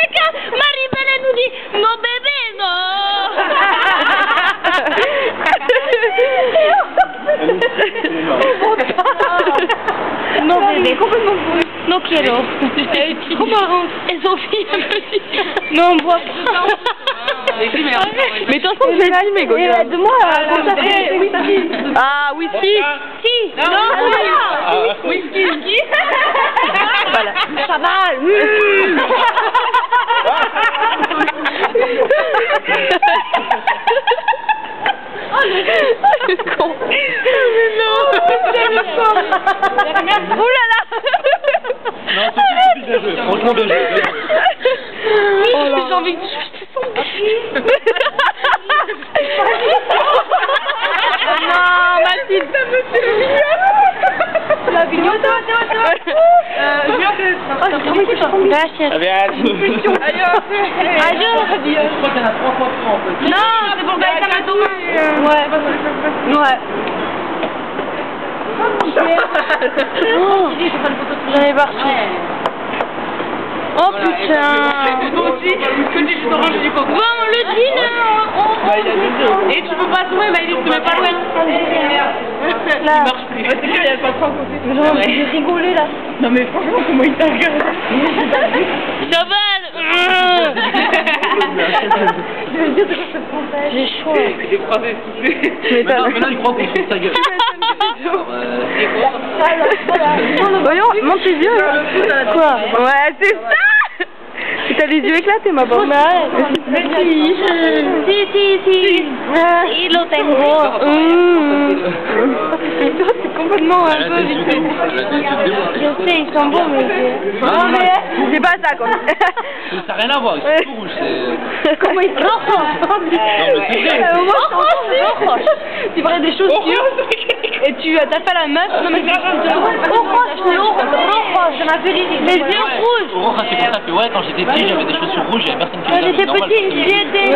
Rebecca, Maribel elle nous dit non bébé non. Non bébé, complètement fou. Non quiero. Trop marrant. Et Sophie elle me dit non on boit pas. Mais de toute façon je vais filmer quoi. Aide-moi. Ah whisky. Si. Non. Whisky. Voilà. Ça va. Oh le con. Non. Oh là là. Non, Sophie, bien joué. Franchement, bien joué. J'ai envie de non, Mathilde, ça me fait la vignotte. Gracias. Adiós. Adiós. Non, c'est pour Gaëtan à Thomas. Ouais. Ouais. J'en ai partout. Oh putain. Toi aussi, que du jus d'orange et du coco. Bon, le jean, et tu peux pas trouver, mais il te met pas loin. Il marche plus. C'est qu'il y a pas trop côté. J'ai rigolé là. Non mais franchement, comment il t'a regardé? Chaval. Je veux dire de quoi cette française. J'ai chaud. J'ai croisé soufflé. Maintenant, il croit qu'on fout sa gueule. Voyons, monte tes yeux. Quoi? Ouais, c'est ça. T'as les yeux éclatés, ma bonne. Mais si. Si. Il lo tengo. C'est complètement un peu vite. Je sais, ils sont bons, mais c'est pas ça, quoi. Ça n'a rien à voir, c'est tout rouge. Comment ils sont roches. Tu parlais des chaussures et tu t'as fait la meuf. Non mais ça m'a fait rire. Les yeux rouges. Roja, c'est pour ça que ouais, quand j'étais petit, j'avais des chaussures rouges, j'avais personne qui me j'étais petit, j'y étais.